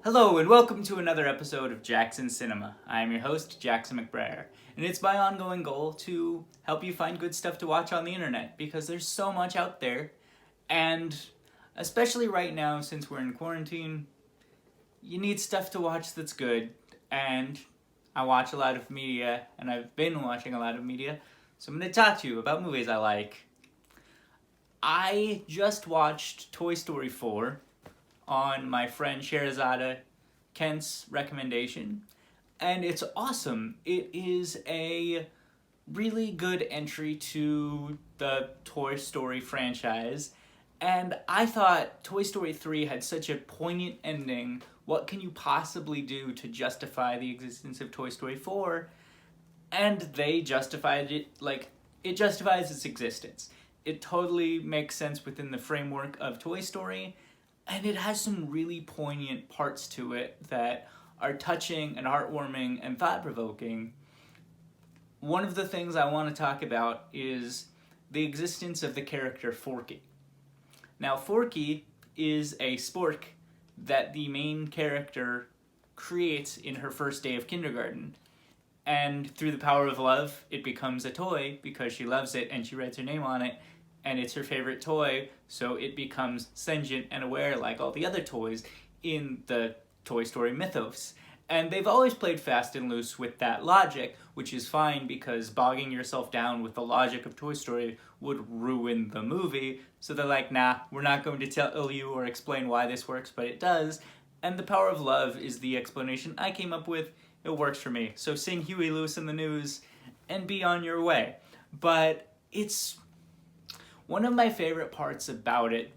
Hello and welcome to another episode of Jackson Cinema. I am your host, Jackson Mcbrayer, and it's my ongoing goal to help you find good stuff to watch on the internet because there's so much out there, and especially right now since we're in quarantine, you need stuff to watch that's good, and I watch a lot of media, and I've been watching a lot of media, so I'm going to talk to you about movies I like. I just watched Toy Story 4 on my friend Sherazada Kent's recommendation, and it's awesome. It is a really good entry to the Toy Story franchise, and I thought Toy Story 3 had such a poignant ending. What can you possibly do to justify the existence of Toy Story 4? And they justified it, it justifies its existence. It totally makes sense within the framework of Toy Story, and it has some really poignant parts to it that are touching and heartwarming and thought-provoking. One of the things I want to talk about is the existence of the character Forky. Now, Forky is a spork that the main character creates in her first day of kindergarten. And through the power of love, it becomes a toy because she loves it and she writes her name on it, and it's her favorite toy, so it becomes sentient and aware like all the other toys in the Toy Story mythos. And they've always played fast and loose with that logic, which is fine because bogging yourself down with the logic of Toy Story would ruin the movie. So they're like, nah, we're not going to tell you or explain why this works, but it does. And the power of love is the explanation I came up with. It works for me. So sing Huey Lewis in the News and be on your way. But it's one of my favorite parts about it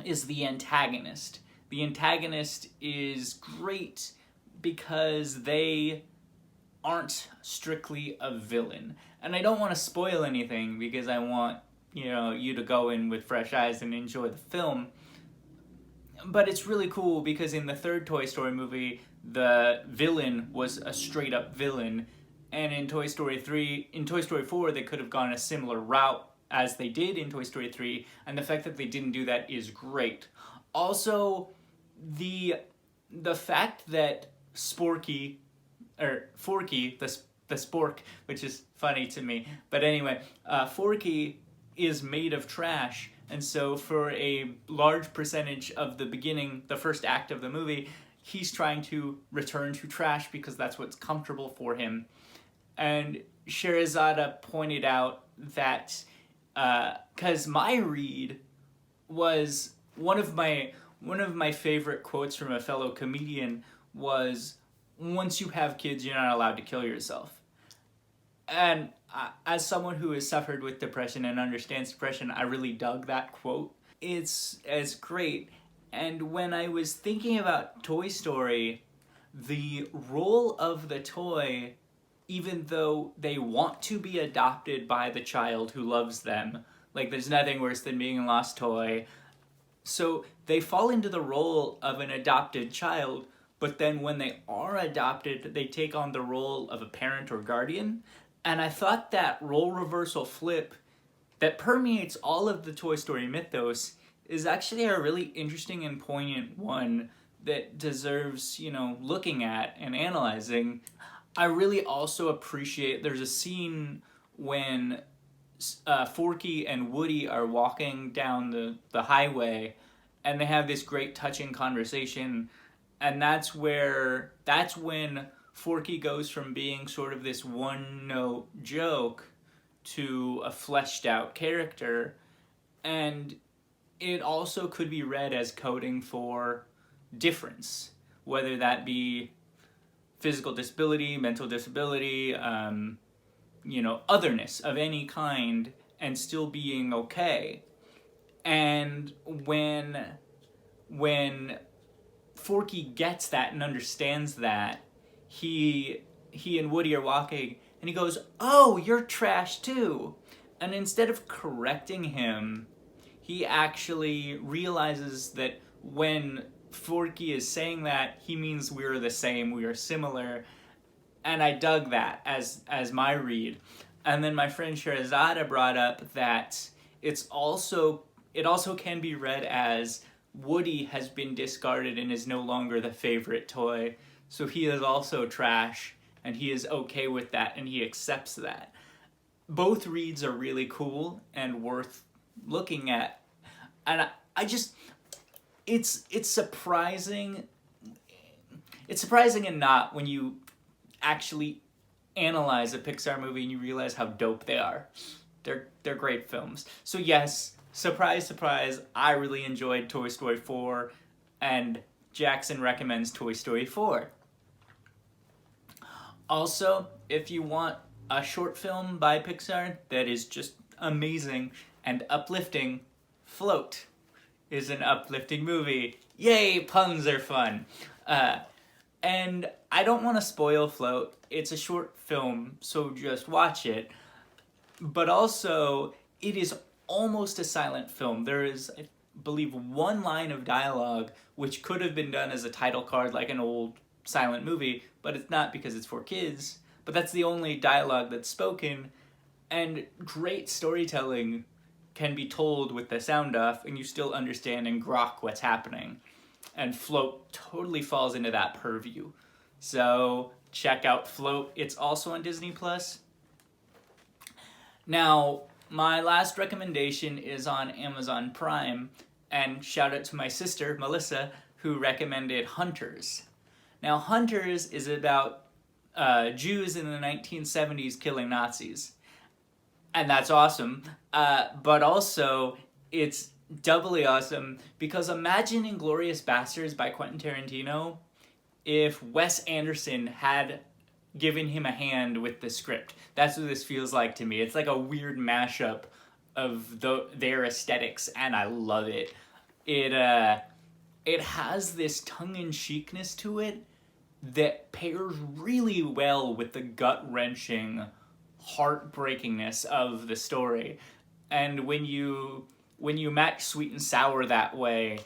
is the antagonist. The antagonist is great because they aren't strictly a villain. And I don't want to spoil anything because I want, you to go in with fresh eyes and enjoy the film. But it's really cool because in the third Toy Story movie, the villain was a straight up villain. And in Toy Story 4, they could have gone a similar route as they did in Toy Story 3, and the fact that they didn't do that is great. Also, the fact that Forky, the spork, which is funny to me, but anyway, Forky is made of trash, and so for a large percentage of the beginning, the first act of the movie, he's trying to return to trash because that's what's comfortable for him. And Sherazada pointed out that because my read was one of my favorite quotes from a fellow comedian was, once you have kids, you're not allowed to kill yourself. And as someone who has suffered with depression and understands depression, I really dug that quote. It's great. And when I was thinking about Toy Story, the role of the toy, even though they want to be adopted by the child who loves them, like there's nothing worse than being a lost toy, so they fall into the role of an adopted child, but then when they are adopted, they take on the role of a parent or guardian. And I thought that role reversal flip that permeates all of the Toy Story mythos is actually a really interesting and poignant one that deserves, looking at and analyzing. I really also appreciate, there's a scene when Forky and Woody are walking down the highway and they have this great touching conversation, and that's when Forky goes from being sort of this one-note joke to a fleshed out character, and it also could be read as coding for difference, whether that be physical disability, mental disability, otherness of any kind, and still being okay. And when Forky gets that and understands that, he and Woody are walking, and he goes, "Oh, you're trash too." And instead of correcting him, he actually realizes that when Forky is saying that, he means we're the same, we are similar, and I dug that as my read. And then my friend Sherazada brought up that it also can be read as Woody has been discarded and is no longer the favorite toy, so he is also trash, and he is okay with that, and he accepts that. Both reads are really cool and worth looking at, and I just, it's surprising. It's surprising and not when you actually analyze a Pixar movie and you realize how dope they are. They're great films. So yes, surprise, surprise, I really enjoyed Toy Story 4, and Jackson recommends Toy Story 4. Also, if you want a short film by Pixar that is just amazing and uplifting, Float is an uplifting movie. Yay, puns are fun. And I don't want to spoil Float. It's a short film, so just watch it. But also, it is almost a silent film. There is, I believe, one line of dialogue which could have been done as a title card like an old silent movie, but it's not because it's for kids. But that's the only dialogue that's spoken, and great storytelling can be told with the sound off, and you still understand and grok what's happening. And Float totally falls into that purview. So check out Float. It's also on Disney+. Now, my last recommendation is on Amazon Prime, and shout out to my sister, Melissa, who recommended Hunters. Now, Hunters is about Jews in the 1970s killing Nazis. And that's awesome. But also, it's doubly awesome because imagine Inglourious Basterds by Quentin Tarantino if Wes Anderson had given him a hand with the script. That's what this feels like to me. It's like a weird mashup of their aesthetics, and I love it. It has this tongue-in-cheekness to it that pairs really well with the gut-wrenching heartbreakingness of the story. And when you match sweet and sour that way,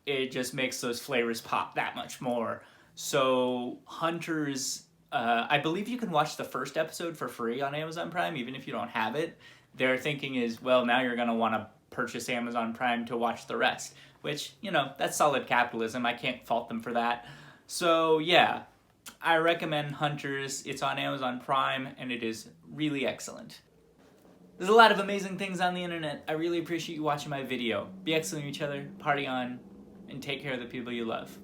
it just makes those flavors pop that much more. So Hunters, I believe you can watch the first episode for free on Amazon Prime, even if you don't have it. Their thinking is, well, now you're going to want to purchase Amazon Prime to watch the rest, which, you know, that's solid capitalism. I can't fault them for that. So yeah, I recommend Hunters. It's on Amazon Prime, and it is really excellent. There's a lot of amazing things on the internet. I really appreciate you watching my video. Be excellent to each other, party on, and take care of the people you love.